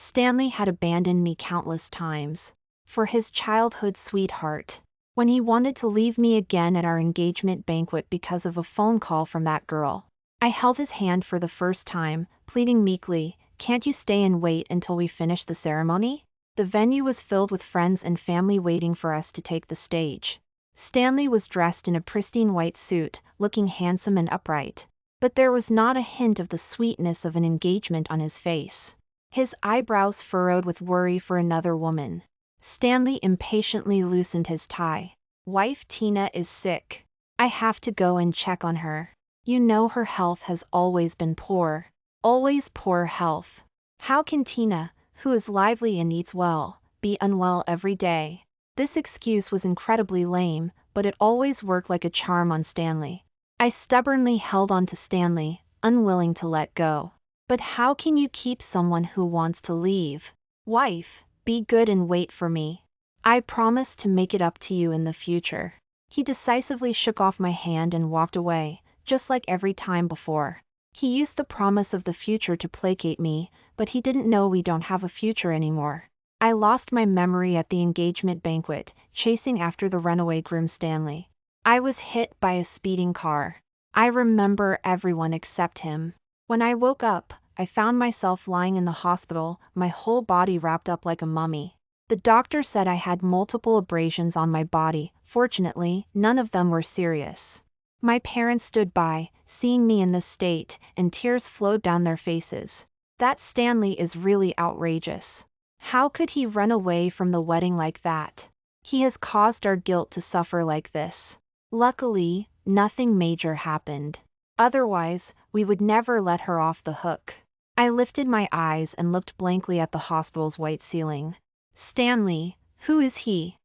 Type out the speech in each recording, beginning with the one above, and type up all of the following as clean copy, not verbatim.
Stanley had abandoned me countless times. For his childhood sweetheart. When he wanted to leave me again at our engagement banquet because of a phone call from that girl. I held his hand for the first time, pleading meekly, "Can't you stay and wait until we finish the ceremony?" The venue was filled with friends and family waiting for us to take the stage. Stanley was dressed in a pristine white suit, looking handsome and upright. But there was not a hint of the sweetness of an engagement on his face. His eyebrows furrowed with worry for another woman. Stanley impatiently loosened his tie. "Wife Tina is sick. I have to go and check on her. You know her health has always been poor. Always poor health. How can Tina, who is lively and eats well, be unwell every day?" This excuse was incredibly lame, but it always worked like a charm on Stanley. I stubbornly held on to Stanley, unwilling to let go. But how can you keep someone who wants to leave? "Wife, be good and wait for me. I promise to make it up to you in the future." He decisively shook off my hand and walked away, just like every time before. He used the promise of the future to placate me, but he didn't know we don't have a future anymore. I lost my memory at the engagement banquet, chasing after the runaway groom Stanley. I was hit by a speeding car. I remember everyone except him. When I woke up, I found myself lying in the hospital, my whole body wrapped up like a mummy. The doctor said I had multiple abrasions on my body. Fortunately, none of them were serious. My parents stood by, seeing me in this state, and tears flowed down their faces. That Stanley is really outrageous. How could he run away from the wedding like that? He has caused our guilt to suffer like this. Luckily, nothing major happened. Otherwise, we would never let her off the hook. I lifted my eyes and looked blankly at the hospital's white ceiling. "Stanley, who is he?"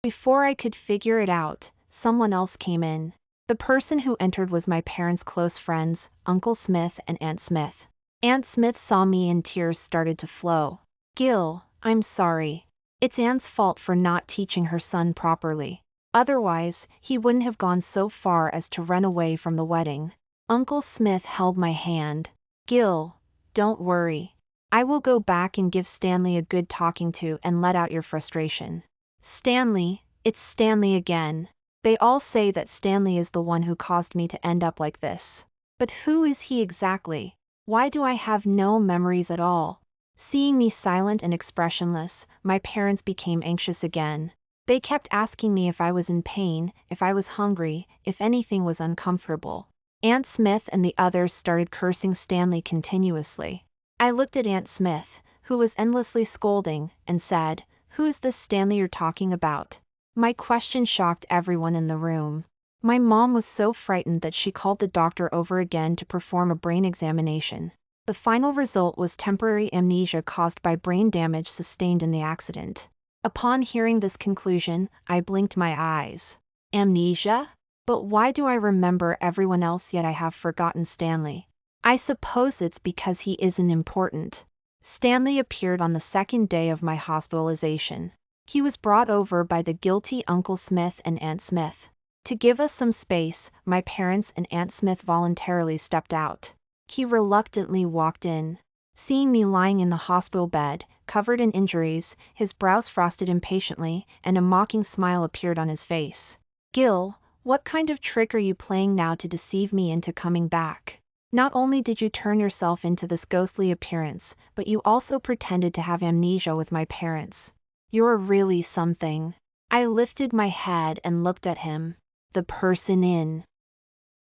Before I could figure it out, someone else came in. The person who entered was my parents' close friends, Uncle Smith and Aunt Smith. Aunt Smith saw me and tears started to flow. "Gil, I'm sorry. It's Aunt's fault for not teaching her son properly. Otherwise, he wouldn't have gone so far as to run away from the wedding." Uncle Smith held my hand. "Gil, don't worry. I will go back and give Stanley a good talking to and let out your frustration." "Stanley, it's Stanley again. They all say that Stanley is the one who caused me to end up like this. But who is he exactly? Why do I have no memories at all?" Seeing me silent and expressionless, my parents became anxious again. They kept asking me if I was in pain, if I was hungry, if anything was uncomfortable. Aunt Smith and the others started cursing Stanley continuously. I looked at Aunt Smith, who was endlessly scolding, and said, "Who is this Stanley you're talking about?" My question shocked everyone in the room. My mom was so frightened that she called the doctor over again to perform a brain examination. The final result was temporary amnesia caused by brain damage sustained in the accident. Upon hearing this conclusion, I blinked my eyes. Amnesia? But why do I remember everyone else yet I have forgotten Stanley? I suppose it's because he isn't important. Stanley appeared on the second day of my hospitalization. He was brought over by the guilty Uncle Smith and Aunt Smith. To give us some space, my parents and Aunt Smith voluntarily stepped out. He reluctantly walked in. Seeing me lying in the hospital bed, covered in injuries, his brows frosted impatiently, and a mocking smile appeared on his face. "Gil, what kind of trick are you playing now to deceive me into coming back? Not only did you turn yourself into this ghostly appearance, but you also pretended to have amnesia with my parents. You're really something." I lifted my head and looked at him. The person in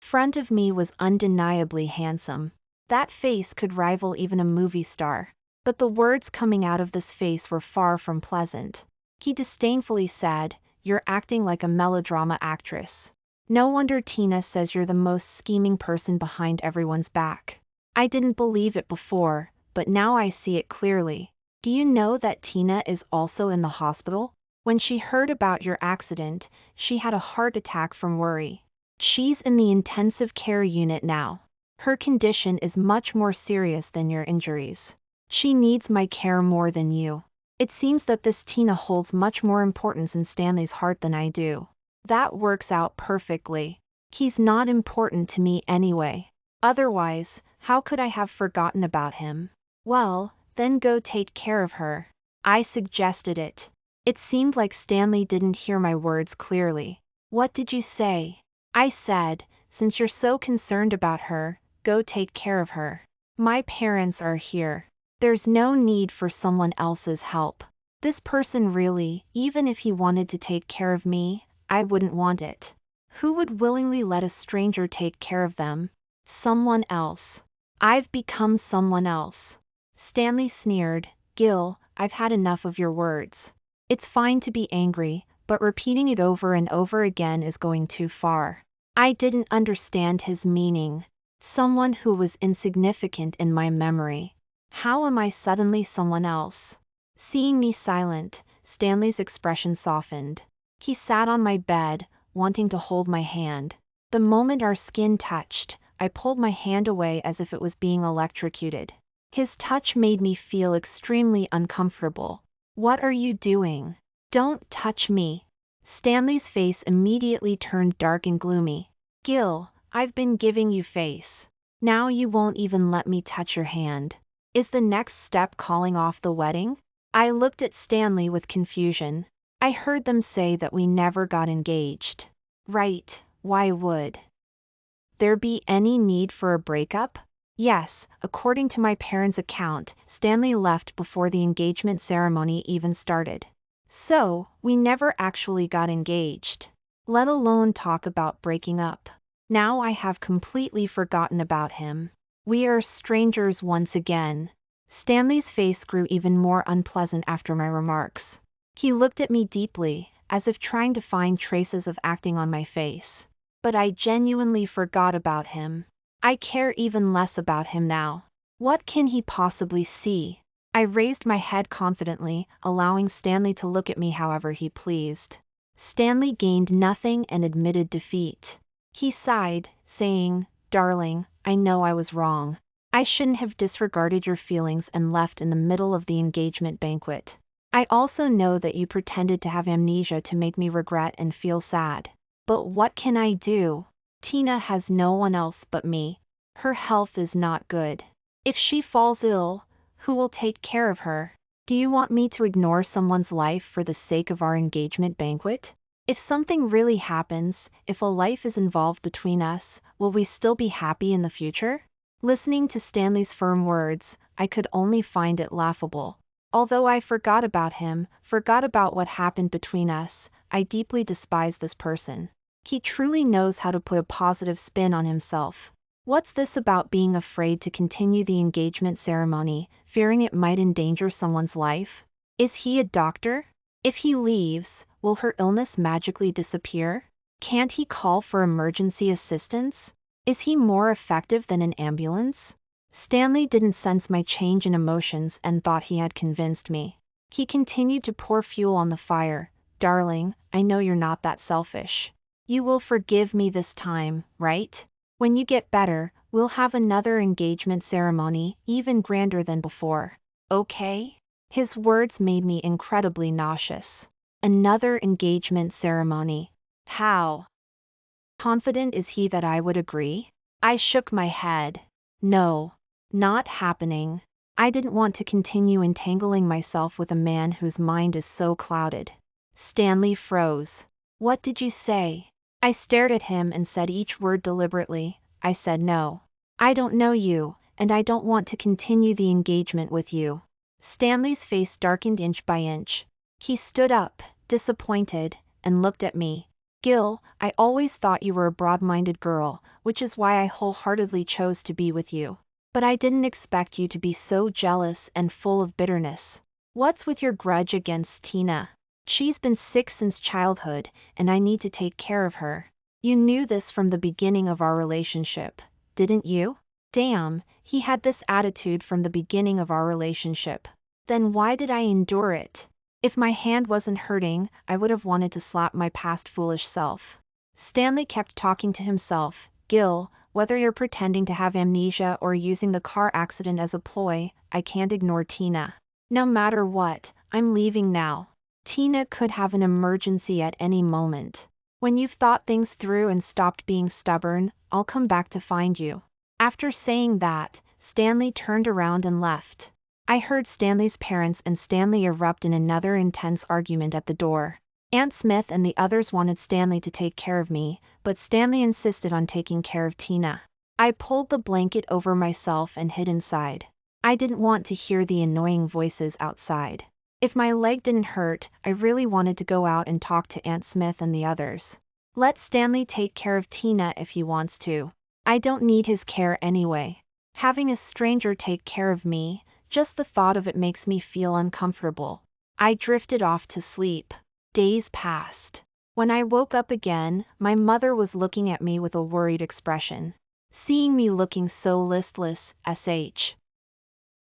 front of me was undeniably handsome. That face could rival even a movie star. But the words coming out of this face were far from pleasant. He disdainfully said, "You're acting like a melodrama actress. No wonder Tina says you're the most scheming person behind everyone's back." I didn't believe it before, but now I see it clearly. "Do you know that Tina is also in the hospital? When she heard about your accident, she had a heart attack from worry. She's in the intensive care unit now. Her condition is much more serious than your injuries. She needs my care more than you. It seems that this Tina holds much more importance in Stanley's heart than I do. That works out perfectly. He's not important to me anyway. Otherwise, how could I have forgotten about him?" "Well, Then go take care of her. I suggested it. It seemed like Stanley didn't hear my words clearly. What did you say? I said, since you're so concerned about her, go take care of her. My parents are here. There's no need for someone else's help. This person really, even if he wanted to take care of me, I wouldn't want it. Who would willingly let a stranger take care of them? Someone else. I've become someone else. Stanley sneered. Gil, I've had enough of your words. It's fine to be angry, but repeating it over and over again is going too far. I didn't understand his meaning. Someone who was insignificant in my memory. How am I suddenly someone else? Seeing me silent, Stanley's expression softened. He sat on my bed, wanting to hold my hand. The moment our skin touched, I pulled my hand away as if it was being electrocuted. His touch made me feel extremely uncomfortable. What are you doing? Don't touch me. Stanley's face immediately turned dark and gloomy. Gil, I've been giving you face. Now you won't even let me touch your hand. Is the next step calling off the wedding? I looked at Stanley with confusion. I heard them say that we never got engaged. Right, why would there be any need for a breakup? Yes, according to my parents' account, Stanley left before the engagement ceremony even started. So, we never actually got engaged. Let alone talk about breaking up. Now I have completely forgotten about him. We are strangers once again. Stanley's face grew even more unpleasant after my remarks. He looked at me deeply, as if trying to find traces of acting on my face. But I genuinely forgot about him. I care even less about him now. What can he possibly see? I raised my head confidently, allowing Stanley to look at me however he pleased. Stanley gained nothing and admitted defeat. He sighed, saying, Darling, I know I was wrong. I shouldn't have disregarded your feelings and left in the middle of the engagement banquet. I also know that you pretended to have amnesia to make me regret and feel sad. But what can I do? Tina has no one else but me. Her health is not good. If she falls ill, who will take care of her? Do you want me to ignore someone's life for the sake of our engagement banquet? If something really happens, if a life is involved between us, will we still be happy in the future? Listening to Stanley's firm words, I could only find it laughable. Although I forgot about him, forgot about what happened between us, I deeply despise this person. He truly knows how to put a positive spin on himself. What's this about being afraid to continue the engagement ceremony, fearing it might endanger someone's life? Is he a doctor? If he leaves, will her illness magically disappear? Can't he call for emergency assistance? Is he more effective than an ambulance? Stanley didn't sense my change in emotions and thought he had convinced me. He continued to pour fuel on the fire. Darling, I know you're not that selfish. You will forgive me this time, right? When you get better, we'll have another engagement ceremony, even grander than before. Okay? His words made me incredibly nauseous. Another engagement ceremony. How confident is he that I would agree? I shook my head. No, not happening. I didn't want to continue entangling myself with a man whose mind is so clouded. Stanley froze. What did you say? I stared at him and said each word deliberately. I said no. I don't know you, and I don't want to continue the engagement with you. Stanley's face darkened inch by inch. He stood up, disappointed, and looked at me. Gil, I always thought you were a broad-minded girl, which is why I wholeheartedly chose to be with you. But I didn't expect you to be so jealous and full of bitterness. What's with your grudge against Tina? She's been sick since childhood, and I need to take care of her. You knew this from the beginning of our relationship, didn't you? Damn, he had this attitude from the beginning of our relationship. Then why did I endure it? If my hand wasn't hurting, I would have wanted to slap my past foolish self. Stanley kept talking to himself. Gil, whether you're pretending to have amnesia or using the car accident as a ploy, I can't ignore Tina. No matter what, I'm leaving now. Tina could have an emergency at any moment. When you've thought things through and stopped being stubborn, I'll come back to find you. After saying that, Stanley turned around and left. I heard Stanley's parents and Stanley erupt in another intense argument at the door. Aunt Smith and the others wanted Stanley to take care of me, but Stanley insisted on taking care of Tina. I pulled the blanket over myself and hid inside. I didn't want to hear the annoying voices outside. If my leg didn't hurt, I really wanted to go out and talk to Aunt Smith and the others. Let Stanley take care of Tina if he wants to. I don't need his care anyway. Having a stranger take care of me, just the thought of it makes me feel uncomfortable. I drifted off to sleep. Days passed. When I woke up again, my mother was looking at me with a worried expression. Seeing me looking so listless,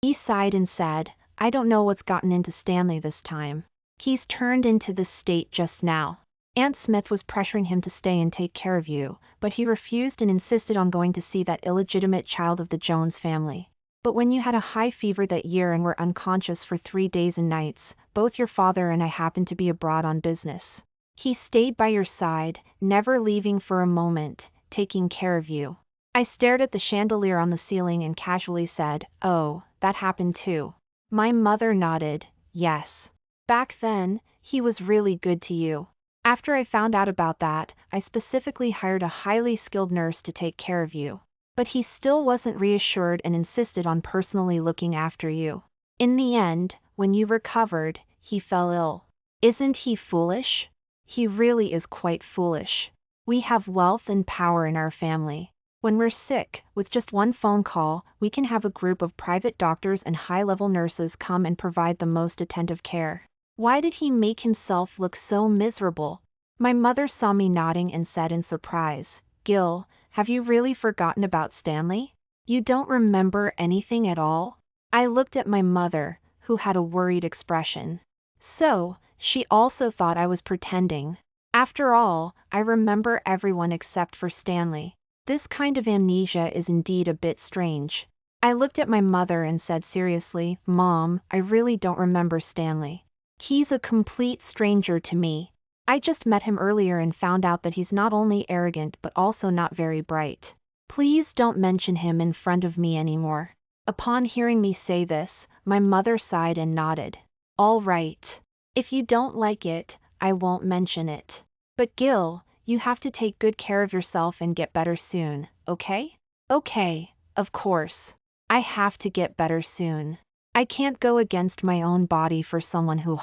she sighed and said, "I don't know what's gotten into Stanley this time. He's turned into this state just now. Aunt Smith was pressuring him to stay and take care of you, but he refused and insisted on going to see that illegitimate child of the Jones family. But when you had a high fever that year and were unconscious for 3 days and nights, both your father and I happened to be abroad on business. He stayed by your side, never leaving for a moment, taking care of you." I stared at the chandelier on the ceiling and casually said, "Oh, that happened too." My mother nodded, "Yes. Back then, he was really good to you. After I found out about that, I specifically hired a highly skilled nurse to take care of you. But he still wasn't reassured and insisted on personally looking after you. In the end, when you recovered, he fell ill. Isn't he foolish? He really is quite foolish. We have wealth and power in our family. When we're sick, with just one phone call, we can have a group of private doctors and high-level nurses come and provide the most attentive care. Why did he make himself look so miserable?" My mother saw me nodding and said in surprise, "Gil, have you really forgotten about Stanley? You don't remember anything at all?" I looked at my mother, who had a worried expression. So, she also thought I was pretending. After all, I remember everyone except for Stanley. This kind of amnesia is indeed a bit strange. I looked at my mother and said seriously, "Mom, I really don't remember Stanley. He's a complete stranger to me. I just met him earlier and found out that he's not only arrogant but also not very bright. Please don't mention him in front of me anymore." Upon hearing me say this, my mother sighed and nodded. "All right. If you don't like it, I won't mention it. But Gil, you have to take good care of yourself and get better soon, okay?" "Okay, of course. I have to get better soon. I can't go against my own body for someone who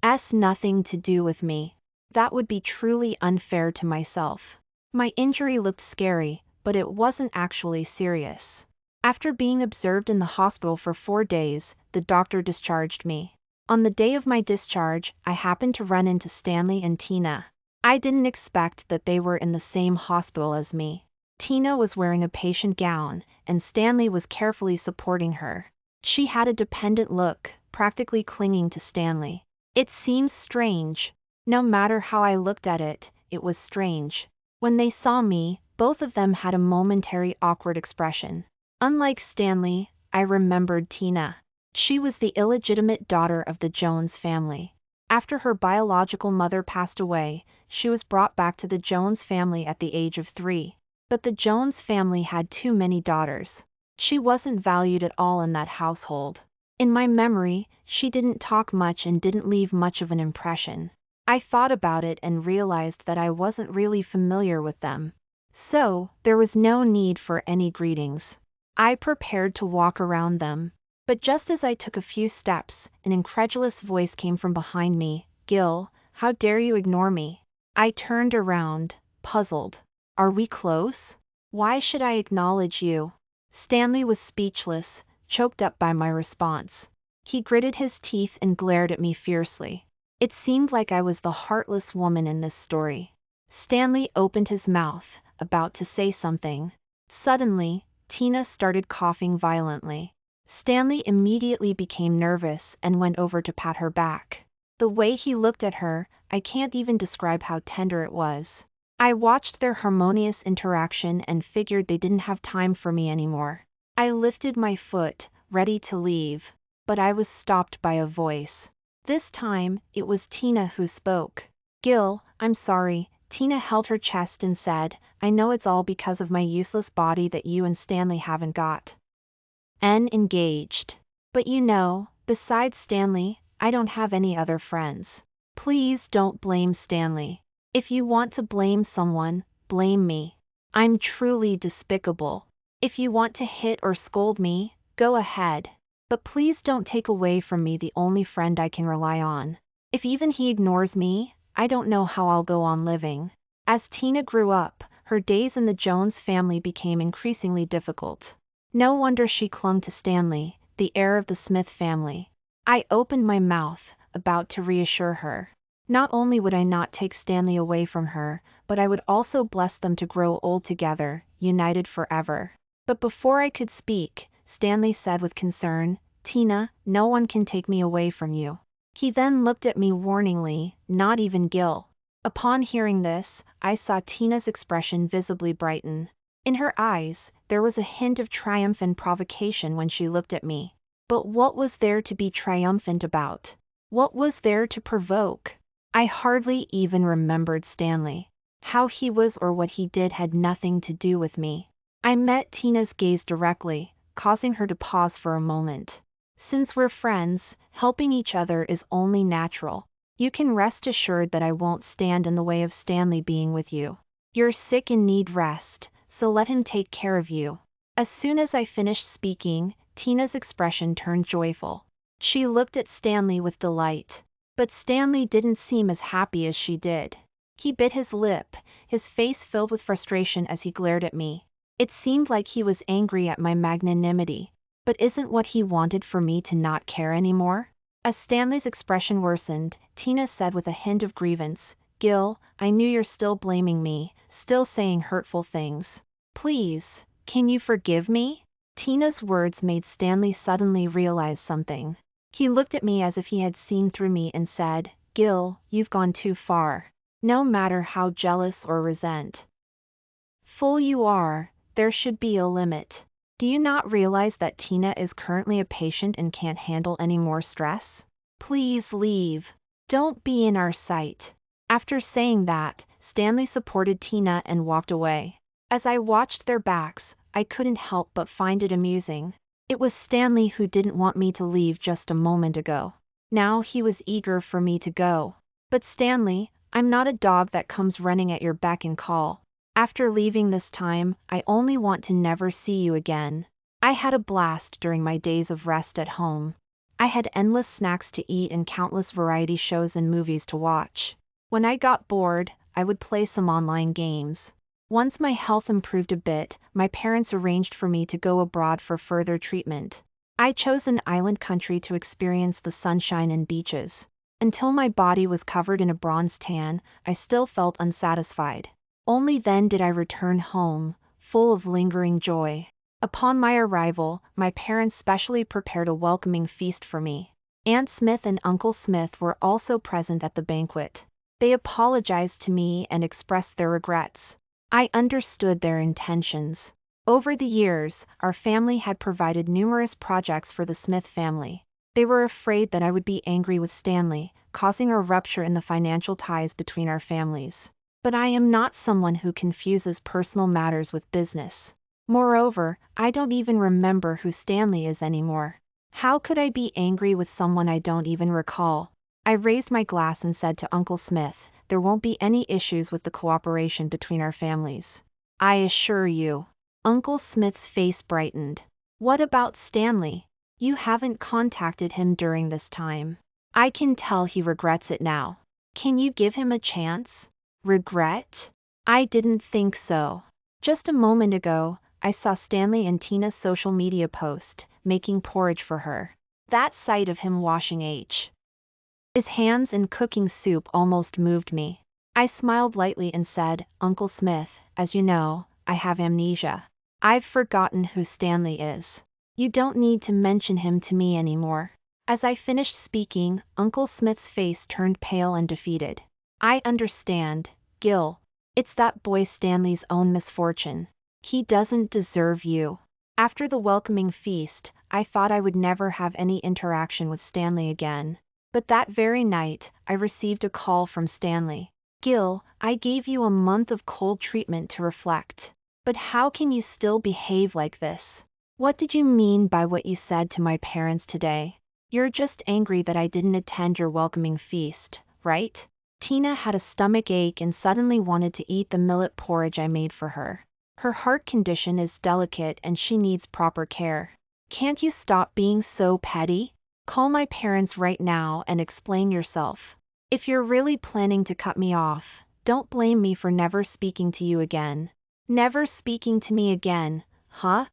has nothing to do with me. That would be truly unfair to myself." My injury looked scary, but it wasn't actually serious. After being observed in the hospital for 4 days, the doctor discharged me. On the day of my discharge, I happened to run into Stanley and Tina. I didn't expect that they were in the same hospital as me. Tina was wearing a patient gown, and Stanley was carefully supporting her. She had a dependent look, practically clinging to Stanley. It seems strange. No matter how I looked at it, it was strange. When they saw me, both of them had a momentary awkward expression. Unlike Stanley, I remembered Tina. She was the illegitimate daughter of the Jones family. After her biological mother passed away, she was brought back to the Jones family at the age of 3. But the Jones family had too many daughters. She wasn't valued at all in that household. In my memory, she didn't talk much and didn't leave much of an impression. I thought about it and realized that I wasn't really familiar with them. So, there was no need for any greetings. I prepared to walk around them. But just as I took a few steps, an incredulous voice came from behind me. "Gil, how dare you ignore me?" I turned around, puzzled. "Are we close? Why should I acknowledge you?" Stanley was speechless, choked up by my response. He gritted his teeth and glared at me fiercely. It seemed like I was the heartless woman in this story. Stanley opened his mouth, about to say something. Suddenly, Tina started coughing violently. Stanley immediately became nervous and went over to pat her back. The way he looked at her, I can't even describe how tender it was. I watched their harmonious interaction and figured they didn't have time for me anymore. I lifted my foot, ready to leave, but I was stopped by a voice. This time, it was Tina who spoke. "Gil, I'm sorry." Tina held her chest and said, "I know it's all because of my useless body that you and Stanley haven't got engaged. But besides Stanley, I don't have any other friends. Please don't blame Stanley. If you want to blame someone, blame me. I'm truly despicable. If you want to hit or scold me, go ahead. But please don't take away from me the only friend I can rely on. If even he ignores me, I don't know how I'll go on living. As Tina grew up, her days in the Jones family became increasingly difficult. No wonder she clung to Stanley, the heir of the Smith family. I opened my mouth, about to reassure her. Not only would I not take Stanley away from her, but I would also bless them to grow old together, united forever. But before I could speak, Stanley said with concern, "Tina, no one can take me away from you." He then looked at me warningly, "Not even Gil." Upon hearing this, I saw Tina's expression visibly brighten. In her eyes, there was a hint of triumph and provocation when she looked at me. But what was there to be triumphant about? What was there to provoke? I hardly even remembered Stanley. How he was or what he did had nothing to do with me. I met Tina's gaze directly, causing her to pause for a moment. "Since we're friends, helping each other is only natural. You can rest assured that I won't stand in the way of Stanley being with you. You're sick and need rest, so let him take care of you." As soon as I finished speaking, Tina's expression turned joyful. She looked at Stanley with delight. But Stanley didn't seem as happy as she did. He bit his lip, his face filled with frustration as he glared at me. It seemed like he was angry at my magnanimity. But isn't what he wanted for me to not care anymore? As Stanley's expression worsened, Tina said with a hint of grievance, "Gil, I knew you're still blaming me, still saying hurtful things. Please, can you forgive me?" Tina's words made Stanley suddenly realize something. He looked at me as if he had seen through me and said, "Gil, you've gone too far. No matter how jealous or resentful you are, there should be a limit. Do you not realize that Tina is currently a patient and can't handle any more stress? Please leave. Don't be in our sight." After saying that, Stanley supported Tina and walked away. As I watched their backs, I couldn't help but find it amusing. It was Stanley who didn't want me to leave just a moment ago. Now he was eager for me to go. But Stanley, I'm not a dog that comes running at your beck and call. After leaving this time, I only want to never see you again. I had a blast during my days of rest at home. I had endless snacks to eat and countless variety shows and movies to watch. When I got bored, I would play some online games. Once my health improved a bit, my parents arranged for me to go abroad for further treatment. I chose an island country to experience the sunshine and beaches. Until my body was covered in a bronze tan, I still felt unsatisfied. Only then did I return home, full of lingering joy. Upon my arrival, my parents specially prepared a welcoming feast for me. Aunt Smith and Uncle Smith were also present at the banquet. They apologized to me and expressed their regrets. I understood their intentions. Over the years, our family had provided numerous projects for the Smith family. They were afraid that I would be angry with Stanley, causing a rupture in the financial ties between our families. But I am not someone who confuses personal matters with business. Moreover, I don't even remember who Stanley is anymore. How could I be angry with someone I don't even recall? I raised my glass and said to Uncle Smith, "There won't be any issues with the cooperation between our families. I assure you." Uncle Smith's face brightened. "What about Stanley? You haven't contacted him during this time. I can tell he regrets it now. Can you give him a chance?" Regret? I didn't think so. Just a moment ago, I saw Stanley and Tina's social media post, making porridge for her. That sight of him washing his hands and cooking soup almost moved me. I smiled lightly and said, "Uncle Smith, as you know, I have amnesia. I've forgotten who Stanley is. You don't need to mention him to me anymore." As I finished speaking, Uncle Smith's face turned pale and defeated. "I understand, Gil. It's that boy Stanley's own misfortune. He doesn't deserve you." After the welcoming feast, I thought I would never have any interaction with Stanley again. But that very night, I received a call from Stanley. "Gil, I gave you a month of cold treatment to reflect. But how can you still behave like this? What did you mean by what you said to my parents today? You're just angry that I didn't attend your welcoming feast, right? Tina had a stomach ache and suddenly wanted to eat the millet porridge I made for her. Her heart condition is delicate and she needs proper care. Can't you stop being so petty? Call my parents right now and explain yourself. If you're really planning to cut me off, don't blame me for never speaking to you again. Never speaking to me again, huh?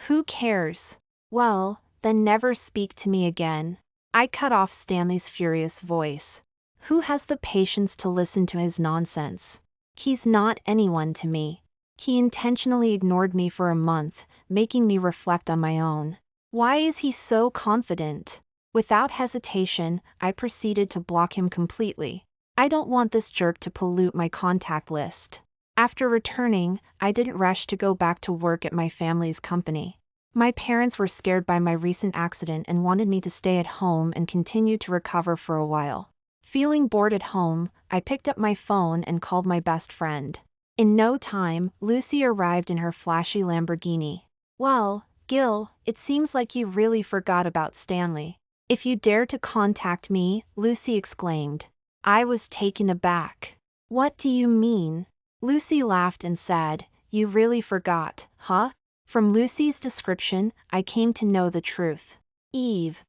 Who cares? Well, then never speak to me again. I cut off Stanley's furious voice. Who has the patience to listen to his nonsense? He's not anyone to me. He intentionally ignored me for a month, making me reflect on my own. Why is he so confident? Without hesitation, I proceeded to block him completely. I don't want this jerk to pollute my contact list. After returning, I didn't rush to go back to work at my family's company. My parents were scared by my recent accident and wanted me to stay at home and continue to recover for a while. Feeling bored at home, I picked up my phone and called my best friend. In no time, Lucy arrived in her flashy Lamborghini. Well, Gil, it seems like you really forgot about Stanley. If you dare to contact me, Lucy exclaimed. I was taken aback. What do you mean? Lucy laughed and said, you really forgot, huh? From Lucy's description, I came to know the truth. Eve.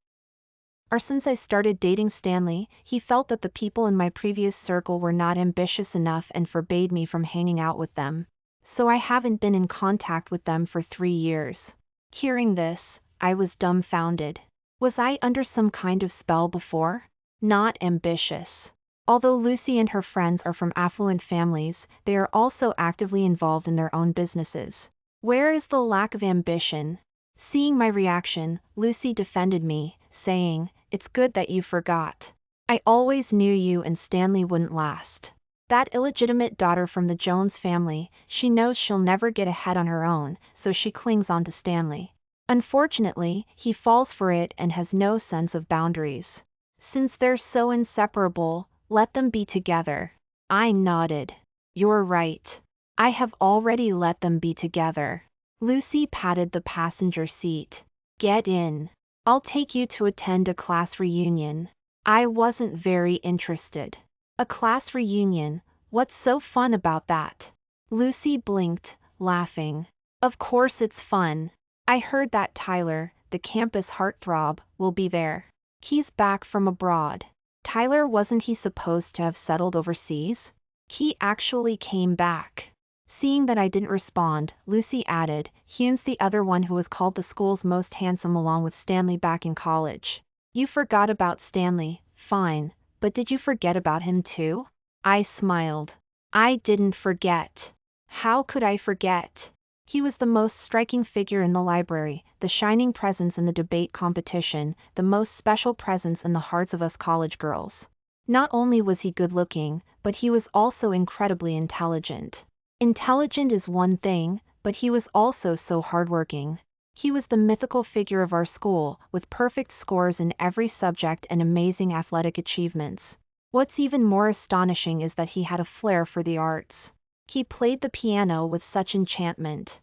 Or since I started dating Stanley, he felt that the people in my previous circle were not ambitious enough and forbade me from hanging out with them. So I haven't been in contact with them for 3 years. Hearing this, I was dumbfounded. Was I under some kind of spell before? Not ambitious. Although Lucy and her friends are from affluent families, they are also actively involved in their own businesses. Where is the lack of ambition? Seeing my reaction, Lucy defended me, saying, it's good that you forgot. I always knew you and Stanley wouldn't last. That illegitimate daughter from the Jones family, she knows she'll never get ahead on her own, so she clings on to Stanley. Unfortunately, he falls for it and has no sense of boundaries. Since they're so inseparable, let them be together. I nodded. You're right. I have already let them be together. Lucy patted the passenger seat. Get in. I'll take you to attend a class reunion. I wasn't very interested. A class reunion? What's so fun about that? Lucy blinked, laughing. Of course it's fun. I heard that Tyler, the campus heartthrob, will be there. He's back from abroad. Tyler, wasn't he supposed to have settled overseas? He actually came back. Seeing that I didn't respond, Lucy added, Hume's the other one who was called the school's most handsome along with Stanley back in college. You forgot about Stanley, fine, but did you forget about him too? I smiled. I didn't forget. How could I forget? He was the most striking figure in the library, the shining presence in the debate competition, the most special presence in the hearts of us college girls. Not only was he good-looking, but he was also incredibly intelligent. Intelligent is one thing, but he was also so hardworking. He was the mythical figure of our school, with perfect scores in every subject and amazing athletic achievements. What's even more astonishing is that he had a flair for the arts. He played the piano with such enchantment.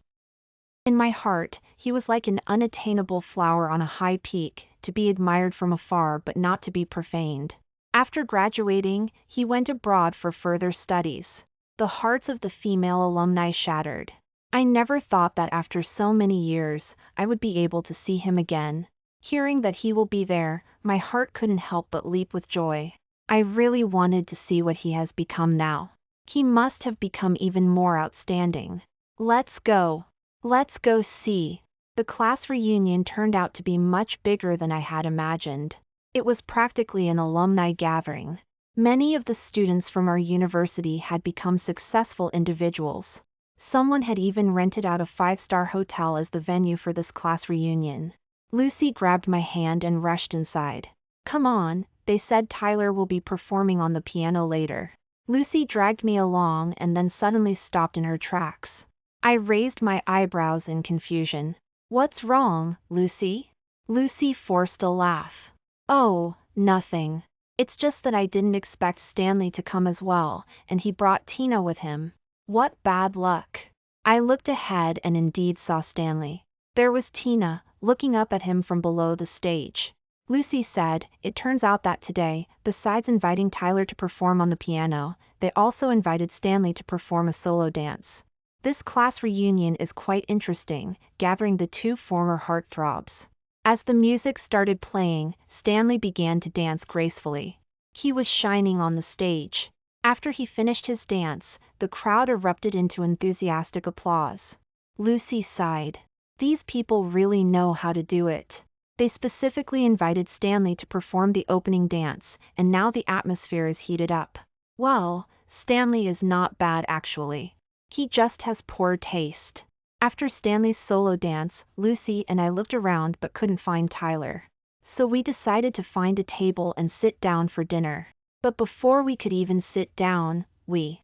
In my heart, he was like an unattainable flower on a high peak, to be admired from afar but not to be profaned. After graduating, he went abroad for further studies. The hearts of the female alumni shattered. I never thought that after so many years, I would be able to see him again. Hearing that he will be there, my heart couldn't help but leap with joy. I really wanted to see what he has become now. He must have become even more outstanding. Let's go. Let's go see. The class reunion turned out to be much bigger than I had imagined. It was practically an alumni gathering. Many of the students from our university had become successful individuals. Someone had even rented out a 5-star hotel as the venue for this class reunion. Lucy grabbed my hand and rushed inside. Come on, they said Tyler will be performing on the piano later. Lucy dragged me along and then suddenly stopped in her tracks. I raised my eyebrows in confusion. What's wrong, Lucy? Lucy forced a laugh. Oh, nothing. It's just that I didn't expect Stanley to come as well, and he brought Tina with him. What bad luck. I looked ahead and indeed saw Stanley. There was Tina, looking up at him from below the stage. Lucy said, "It turns out that today, besides inviting Tyler to perform on the piano, they also invited Stanley to perform a solo dance. This class reunion is quite interesting, gathering the two former heartthrobs." As the music started playing, Stanley began to dance gracefully. He was shining on the stage. After he finished his dance, the crowd erupted into enthusiastic applause. Lucy sighed. These people really know how to do it. They specifically invited Stanley to perform the opening dance, and now the atmosphere is heated up. Well, Stanley is not bad actually. He just has poor taste. After Stanley's solo dance, Lucy and I looked around but couldn't find Tyler. So we decided to find a table and sit down for dinner. But before we could even sit down, we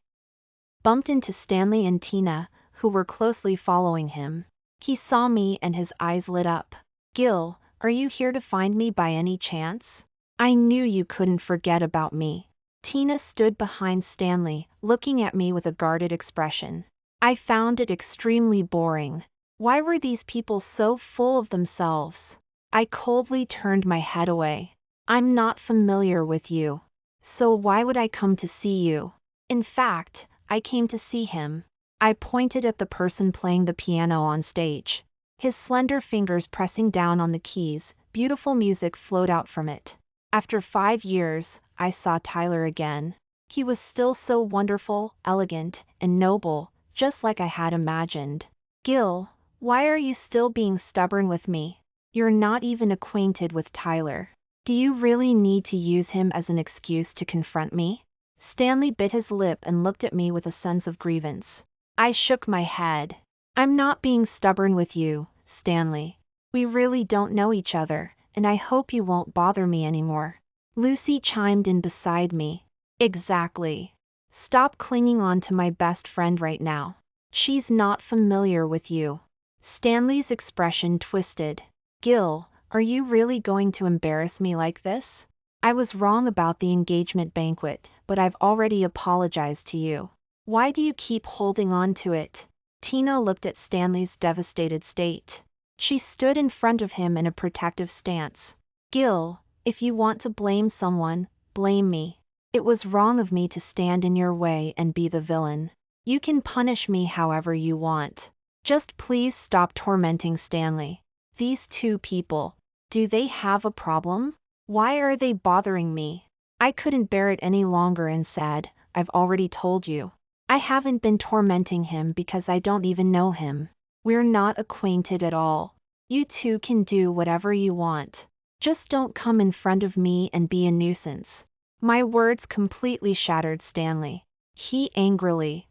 bumped into Stanley and Tina, who were closely following him. He saw me and his eyes lit up. "Gil, are you here to find me by any chance? I knew you couldn't forget about me." Tina stood behind Stanley, looking at me with a guarded expression. I found it extremely boring. Why were these people so full of themselves? I coldly turned my head away. "I'm not familiar with you. So why would I come to see you? In fact, I came to see him." I pointed at the person playing the piano on stage. His slender fingers pressing down on the keys, beautiful music flowed out from it. After 5 years, I saw Tyler again. He was still so wonderful, elegant, and noble, just like I had imagined. "Gil, why are you still being stubborn with me? You're not even acquainted with Tyler. Do you really need to use him as an excuse to confront me?" Stanley bit his lip and looked at me with a sense of grievance. I shook my head. "I'm not being stubborn with you, Stanley. We really don't know each other, and I hope you won't bother me anymore." Lucy chimed in beside me. "Exactly. Stop clinging on to my best friend right now. She's not familiar with you." Stanley's expression twisted. "Gil, are you really going to embarrass me like this? I was wrong about the engagement banquet, but I've already apologized to you. Why do you keep holding on to it?" Tina looked at Stanley's devastated state. She stood in front of him in a protective stance. "Gil, if you want to blame someone, blame me. It was wrong of me to stand in your way and be the villain. You can punish me however you want. Just please stop tormenting Stanley. These two people, do they have a problem? Why are they bothering me?" I couldn't bear it any longer and said, "I've already told you. I haven't been tormenting him because I don't even know him. We're not acquainted at all. You two can do whatever you want. Just don't come in front of me and be a nuisance." My words completely shattered Stanley. He angrily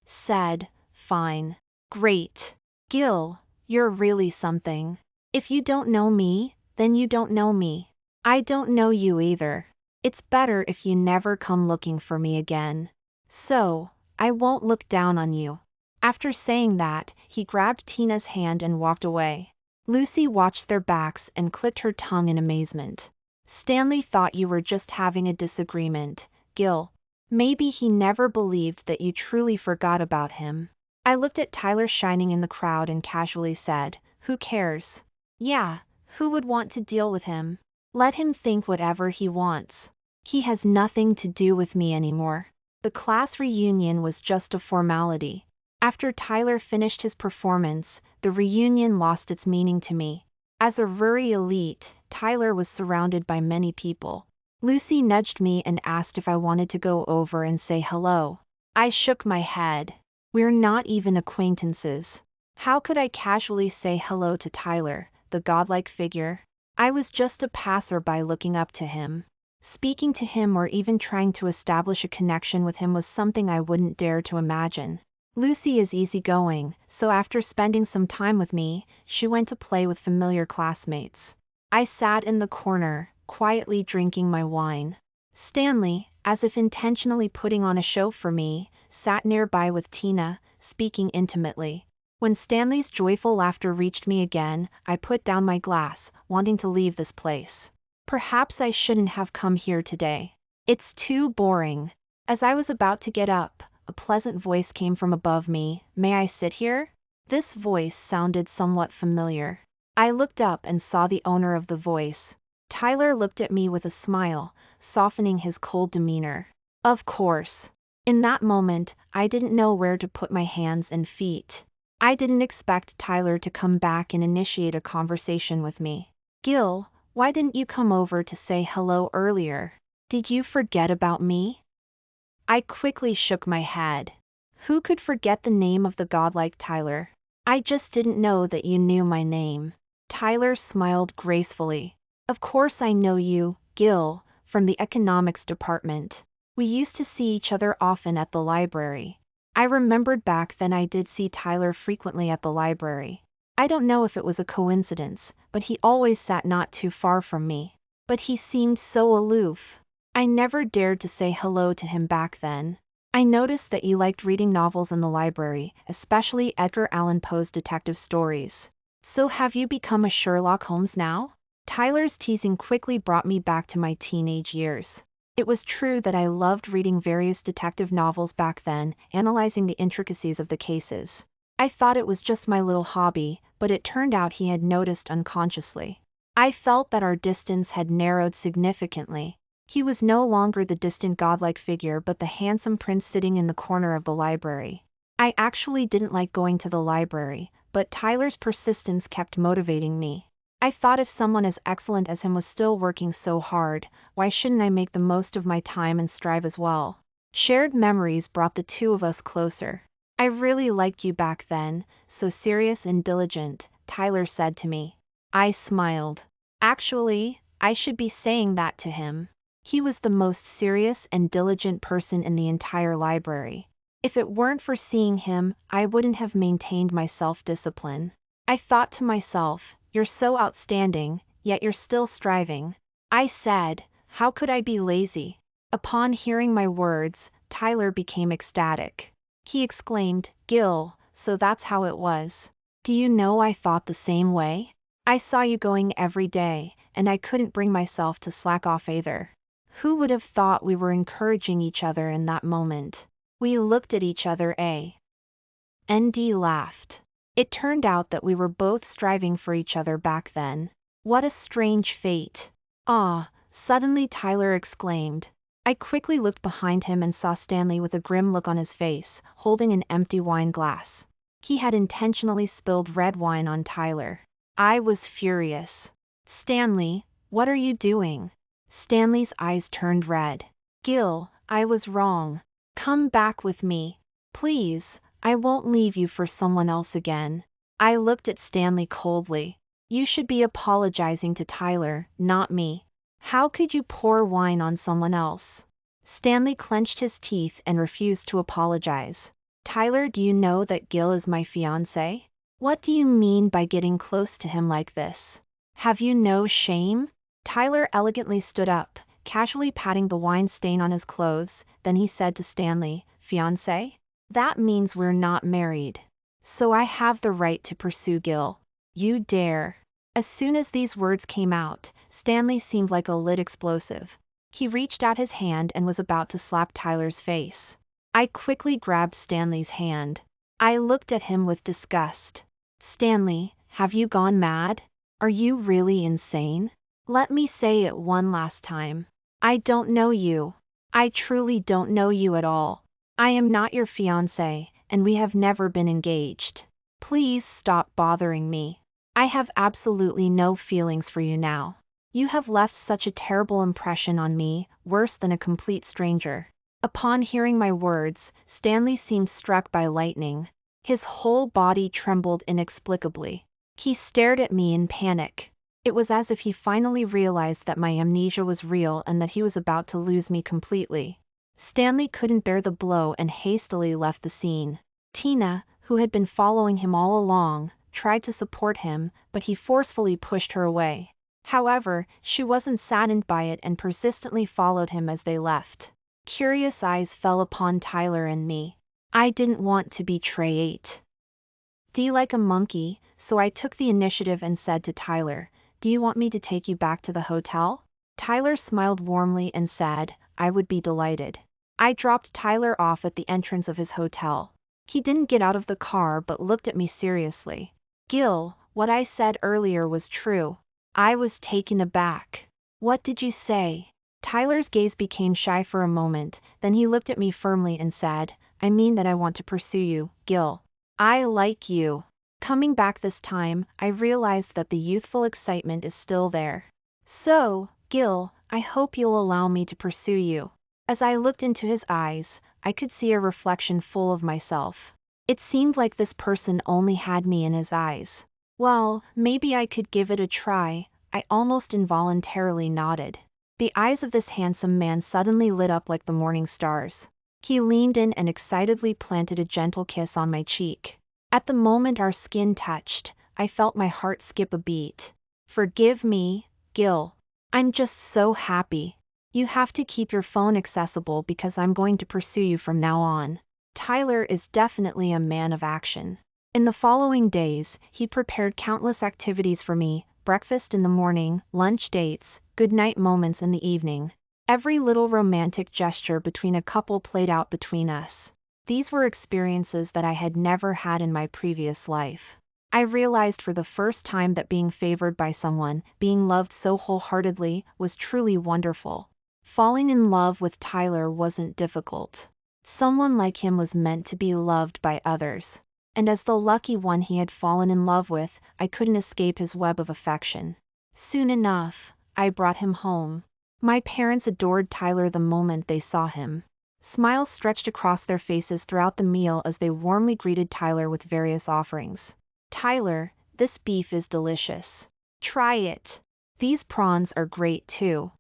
said, "Fine. Great. Gil, you're really something. If you don't know me, then you don't know me. I don't know you either. It's better if you never come looking for me again. So, I won't look down on you." After saying that, he grabbed Tina's hand and walked away. Lucy watched their backs and clicked her tongue in amazement. "Stanley thought you were just having a disagreement, Gil. Maybe he never believed that you truly forgot about him." I looked at Tyler shining in the crowd and casually said, "Who cares? Yeah, who would want to deal with him? Let him think whatever he wants. He has nothing to do with me anymore." The class reunion was just a formality. After Tyler finished his performance, the reunion lost its meaning to me. As a Ruri elite, Tyler was surrounded by many people. Lucy nudged me and asked if I wanted to go over and say hello. I shook my head. We're not even acquaintances. How could I casually say hello to Tyler, the godlike figure? I was just a passerby looking up to him. Speaking to him or even trying to establish a connection with him was something I wouldn't dare to imagine. Lucy is easygoing, so after spending some time with me, she went to play with familiar classmates. I sat in the corner, quietly drinking my wine. Stanley, as if intentionally putting on a show for me, sat nearby with Tina, speaking intimately. When Stanley's joyful laughter reached me again, I put down my glass, wanting to leave this place. Perhaps I shouldn't have come here today. It's too boring. As I was about to get up, a pleasant voice came from above me. "May I sit here?" This voice sounded somewhat familiar. I looked up and saw the owner of the voice. Tyler looked at me with a smile, softening his cold demeanor. Of course. In that moment, I didn't know where to put my hands and feet. I didn't expect Tyler to come back and initiate a conversation with me. Gil, why didn't you come over to say hello earlier? Did you forget about me? I quickly shook my head. Who could forget the name of the godlike Tyler? I just didn't know that you knew my name. Tyler smiled gracefully. Of course I know you, Gil, from the economics department. We used to see each other often at the library. I remembered back then I did see Tyler frequently at the library. I don't know if it was a coincidence, but he always sat not too far from me. But he seemed so aloof. I never dared to say hello to him back then. I noticed that you liked reading novels in the library, especially Edgar Allan Poe's detective stories. So have you become a Sherlock Holmes now? Tyler's teasing quickly brought me back to my teenage years. It was true that I loved reading various detective novels back then, analyzing the intricacies of the cases. I thought it was just my little hobby, but it turned out he had noticed unconsciously. I felt that our distance had narrowed significantly. He was no longer the distant godlike figure but the handsome prince sitting in the corner of the library. I actually didn't like going to the library, but Tyler's persistence kept motivating me. I thought if someone as excellent as him was still working so hard, why shouldn't I make the most of my time and strive as well? Shared memories brought the two of us closer. I really liked you back then, so serious and diligent, Tyler said to me. I smiled. Actually, I should be saying that to him. He was the most serious and diligent person in the entire library. If it weren't for seeing him, I wouldn't have maintained my self-discipline. I thought to myself, you're so outstanding, yet you're still striving. I said, how could I be lazy? Upon hearing my words, Tyler became ecstatic. He exclaimed, Gil, so that's how it was. Do you know I thought the same way? I saw you going every day, and I couldn't bring myself to slack off either. Who would have thought we were encouraging each other in that moment? We looked at each other and laughed. It turned out that we were both striving for each other back then. What a strange fate. Ah, suddenly Tyler exclaimed. I quickly looked behind him and saw Stanley with a grim look on his face, holding an empty wine glass. He had intentionally spilled red wine on Tyler. I was furious. Stanley, what are you doing? Stanley's eyes turned red. Gil, I was wrong. Come back with me. Please, I won't leave you for someone else again. I looked at Stanley coldly. You should be apologizing to Tyler, not me. How could you pour wine on someone else? Stanley clenched his teeth and refused to apologize. Tyler, do you know that Gil is my fiancé? What do you mean by getting close to him like this? Have you no shame? Tyler elegantly stood up, casually patting the wine stain on his clothes, then he said to Stanley, fiancé? That means we're not married. So I have the right to pursue Gil. You dare. As soon as these words came out, Stanley seemed like a lit explosive. He reached out his hand and was about to slap Tyler's face. I quickly grabbed Stanley's hand. I looked at him with disgust. Stanley, have you gone mad? Are you really insane? Let me say it one last time. I don't know you. I truly don't know you at all. I am not your fiancé, and we have never been engaged. Please stop bothering me. I have absolutely no feelings for you now. You have left such a terrible impression on me, worse than a complete stranger. Upon hearing my words, Stanley seemed struck by lightning. His whole body trembled inexplicably. He stared at me in panic. It was as if he finally realized that my amnesia was real and that he was about to lose me completely. Stanley couldn't bear the blow and hastily left the scene. Tina, who had been following him all along, tried to support him, but he forcefully pushed her away. However, she wasn't saddened by it and persistently followed him as they left. Curious eyes fell upon Tyler and me. I didn't want to betray D like a monkey, so I took the initiative and said to Tyler, do you want me to take you back to the hotel? Tyler smiled warmly and said, I would be delighted. I dropped Tyler off at the entrance of his hotel. He didn't get out of the car but looked at me seriously. Gil, what I said earlier was true. I was taken aback. What did you say? Tyler's gaze became shy for a moment, then he looked at me firmly and said, I mean that I want to pursue you, Gil. I like you. Coming back this time, I realized that the youthful excitement is still there. So, Gil, I hope you'll allow me to pursue you. As I looked into his eyes, I could see a reflection full of myself. It seemed like this person only had me in his eyes. Well, maybe I could give it a try. I almost involuntarily nodded. The eyes of this handsome man suddenly lit up like the morning stars. He leaned in and excitedly planted a gentle kiss on my cheek. At the moment our skin touched, I felt my heart skip a beat. Forgive me, Gil. I'm just so happy. You have to keep your phone accessible because I'm going to pursue you from now on. Tyler is definitely a man of action. In the following days, he prepared countless activities for me, breakfast in the morning, lunch dates, goodnight moments in the evening. Every little romantic gesture between a couple played out between us. These were experiences that I had never had in my previous life. I realized for the first time that being favored by someone, being loved so wholeheartedly, was truly wonderful. Falling in love with Tyler wasn't difficult. Someone like him was meant to be loved by others. And as the lucky one he had fallen in love with, I couldn't escape his web of affection. Soon enough, I brought him home. My parents adored Tyler the moment they saw him. Smiles stretched across their faces throughout the meal as they warmly greeted Tyler with various offerings. Tyler, this beef is delicious. Try it. These prawns are great too.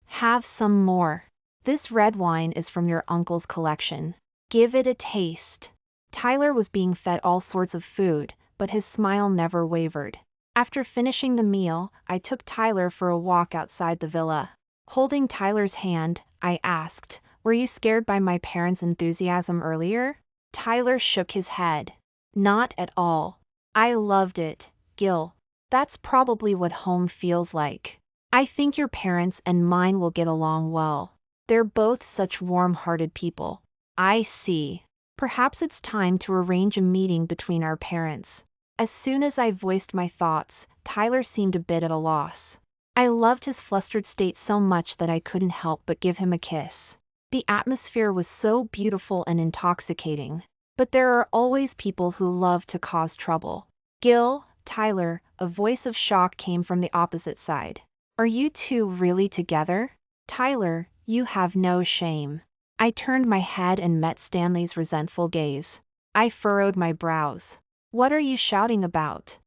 Have some more. This red wine is from your uncle's collection. Give it a taste. Tyler was being fed all sorts of food, but his smile never wavered. After finishing the meal, I took Tyler for a walk outside the villa. Holding Tyler's hand, I asked, were you scared by my parents' enthusiasm earlier? Tyler shook his head. Not at all. I loved it, Gil. That's probably what home feels like. I think your parents and mine will get along well. They're both such warm-hearted people. I see. Perhaps it's time to arrange a meeting between our parents. As soon as I voiced my thoughts, Tyler seemed a bit at a loss. I loved his flustered state so much that I couldn't help but give him a kiss. The atmosphere was so beautiful and intoxicating. But there are always people who love to cause trouble. Gil, Tyler, a voice of shock came from the opposite side. Are you two really together? Tyler, you have no shame. I turned my head and met Stanley's resentful gaze. I furrowed my brows. What are you shouting about?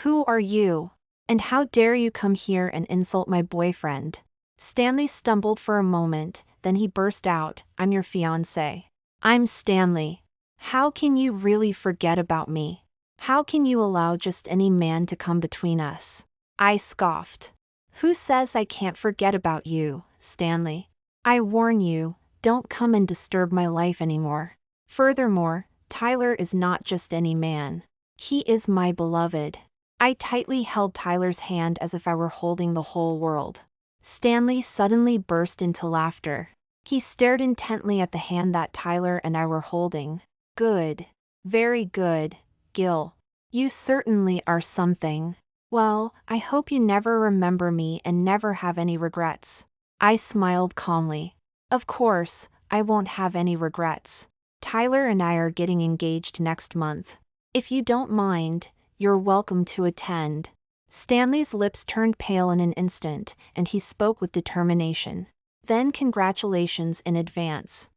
Who are you? And how dare you come here and insult my boyfriend? Stanley stumbled for a moment, then he burst out, I'm your fiancé. I'm Stanley. How can you really forget about me? How can you allow just any man to come between us? I scoffed. Who says I can't forget about you, Stanley? I warn you, don't come and disturb my life anymore. Furthermore, Tyler is not just any man. He is my beloved. I tightly held Tyler's hand as if I were holding the whole world. Stanley suddenly burst into laughter. He stared intently at the hand that Tyler and I were holding. Good. Very good, Gil. You certainly are something. Well, I hope you never remember me and never have any regrets. I smiled calmly. Of course, I won't have any regrets. Tyler and I are getting engaged next month. If you don't mind, you're welcome to attend. Stanley's lips turned pale in an instant, and he spoke with determination. Then congratulations in advance.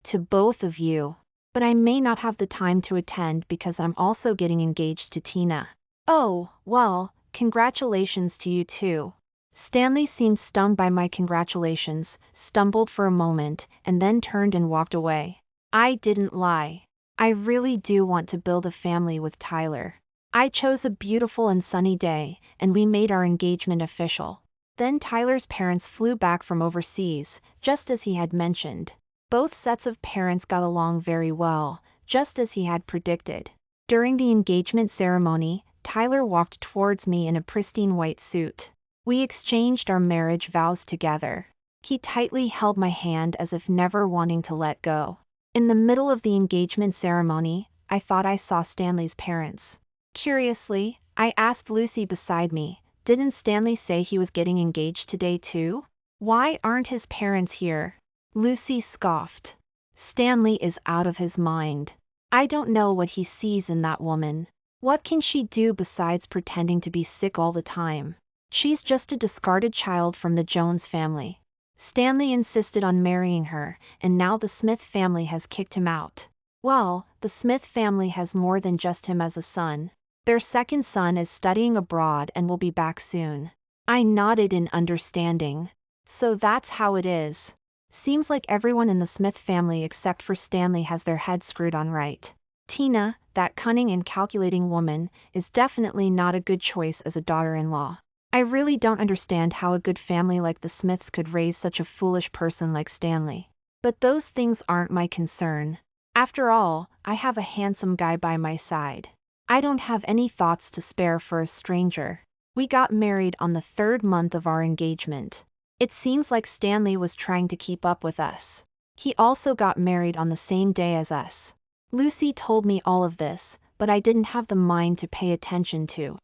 To both of you. But I may not have the time to attend because I'm also getting engaged to Tina. Oh, well, congratulations to you too. Stanley seemed stunned by my congratulations, stumbled for a moment, and then turned and walked away. I didn't lie. I really do want to build a family with Tyler. I chose a beautiful and sunny day, and we made our engagement official. Then Tyler's parents flew back from overseas, just as he had mentioned. Both sets of parents got along very well, just as he had predicted. During the engagement ceremony, Tyler walked towards me in a pristine white suit. We exchanged our marriage vows together. He tightly held my hand as if never wanting to let go. In the middle of the engagement ceremony, I thought I saw Stanley's parents. Curiously, I asked Lucy beside me, didn't Stanley say he was getting engaged today too? Why aren't his parents here? Lucy scoffed. Stanley is out of his mind. I don't know what he sees in that woman. What can she do besides pretending to be sick all the time? She's just a discarded child from the Jones family. Stanley insisted on marrying her, and now the Smith family has kicked him out. Well, the Smith family has more than just him as a son. Their second son is studying abroad and will be back soon. I nodded in understanding. So that's how it is. Seems like everyone in the Smith family except for Stanley has their head screwed on right. Tina, that cunning and calculating woman, is definitely not a good choice as a daughter-in-law. I really don't understand how a good family like the Smiths could raise such a foolish person like Stanley. But those things aren't my concern. After all, I have a handsome guy by my side. I don't have any thoughts to spare for a stranger. We got married on the 3rd month of our engagement. It seems like Stanley was trying to keep up with us. He also got married on the same day as us. Lucy told me all of this, but I didn't have the mind to pay attention to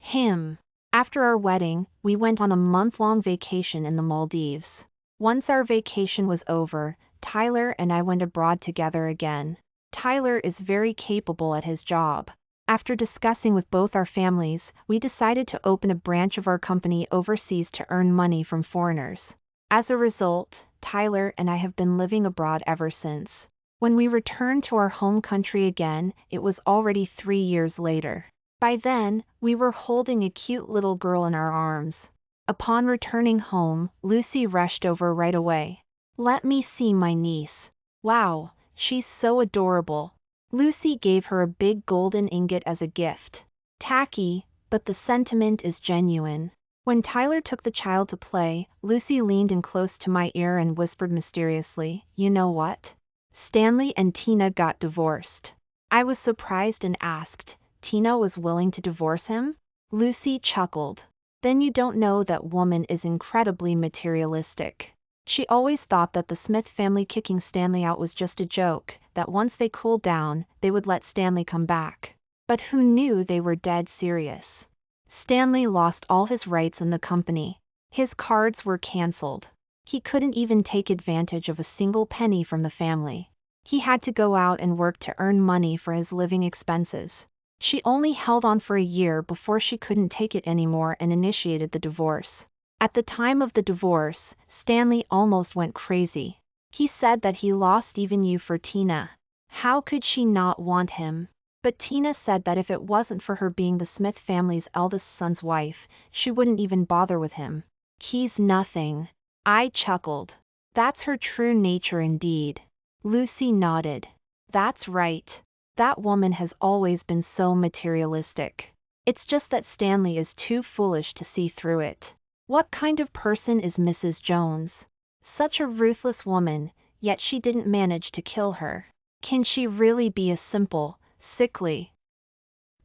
him. After our wedding, we went on a month-long vacation in the Maldives. Once our vacation was over, Tyler and I went abroad together again. Tyler is very capable at his job. After discussing with both our families, we decided to open a branch of our company overseas to earn money from foreigners. As a result, Tyler and I have been living abroad ever since. When we returned to our home country again, it was already 3 years later. By then, we were holding a cute little girl in our arms. Upon returning home, Lucy rushed over right away. Let me see my niece. Wow, she's so adorable. Lucy gave her a big golden ingot as a gift. Tacky, but the sentiment is genuine. When Tyler took the child to play, Lucy leaned in close to my ear and whispered mysteriously, "You know what? Stanley and Tina got divorced." I was surprised and asked, "Tina was willing to divorce him?" Lucy chuckled. "Then you don't know that woman is incredibly materialistic." She always thought that the Smith family kicking Stanley out was just a joke, that once they cooled down, they would let Stanley come back. But who knew they were dead serious? Stanley lost all his rights in the company. His cards were cancelled. He couldn't even take advantage of a single penny from the family. He had to go out and work to earn money for his living expenses. She only held on for a year before she couldn't take it anymore and initiated the divorce. At the time of the divorce, Stanley almost went crazy. He said that he lost even you for Tina. How could she not want him? But Tina said that if it wasn't for her being the Smith family's eldest son's wife, she wouldn't even bother with him. He's nothing. I chuckled. That's her true nature indeed. Lucy nodded. That's right. That woman has always been so materialistic. It's just that Stanley is too foolish to see through it. What kind of person is Mrs. Jones? Such a ruthless woman, yet she didn't manage to kill her. Can she really be a simple, sickly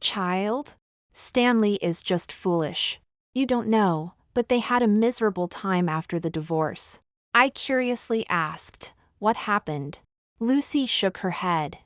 child? Stanley is just foolish. You don't know, but they had a miserable time after the divorce. I curiously asked, "What happened?" Lucy shook her head.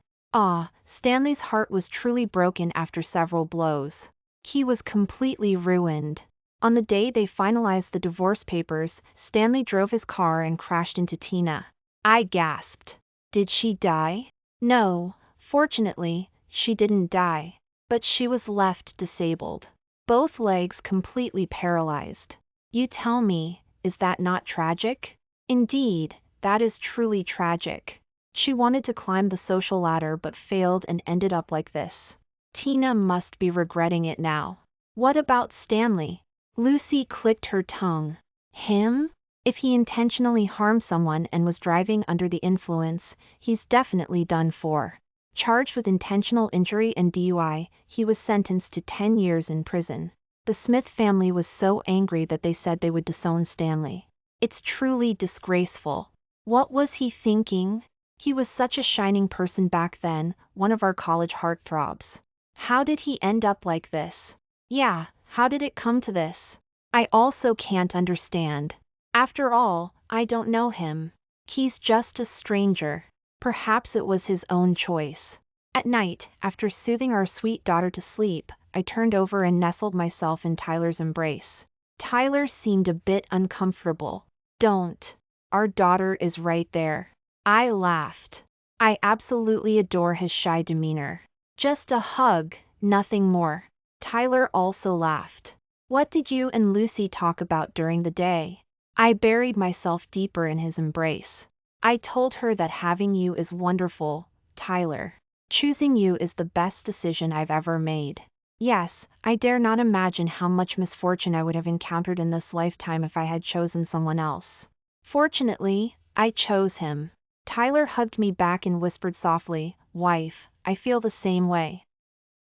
Stanley's heart was truly broken after several blows. He was completely ruined. On the day they finalized the divorce papers, Stanley drove his car and crashed into Tina. I gasped. Did she die? No, fortunately, she didn't die. But she was left disabled. Both legs completely paralyzed. You tell me, is that not tragic? Indeed, that is truly tragic. She wanted to climb the social ladder but failed and ended up like this. Tina must be regretting it now. What about Stanley? Lucy clicked her tongue. Him? If he intentionally harmed someone and was driving under the influence, he's definitely done for. Charged with intentional injury and DUI, he was sentenced to 10 years in prison. The Smith family was so angry that they said they would disown Stanley. It's truly disgraceful. What was he thinking? He was such a shining person back then, one of our college heartthrobs. How did he end up like this? Yeah, how did it come to this? I also can't understand. After all, I don't know him. He's just a stranger. Perhaps it was his own choice. At night, after soothing our sweet daughter to sleep, I turned over and nestled myself in Tyler's embrace. Tyler seemed a bit uncomfortable. Don't. Our daughter is right there. I laughed. I absolutely adore his shy demeanor. Just a hug, nothing more. Tyler also laughed. What did you and Lucy talk about during the day? I buried myself deeper in his embrace. I told her that having you is wonderful, Tyler. Choosing you is the best decision I've ever made. Yes, I dare not imagine how much misfortune I would have encountered in this lifetime if I had chosen someone else. Fortunately, I chose him. Tyler hugged me back and whispered softly, "Wife, I feel the same way."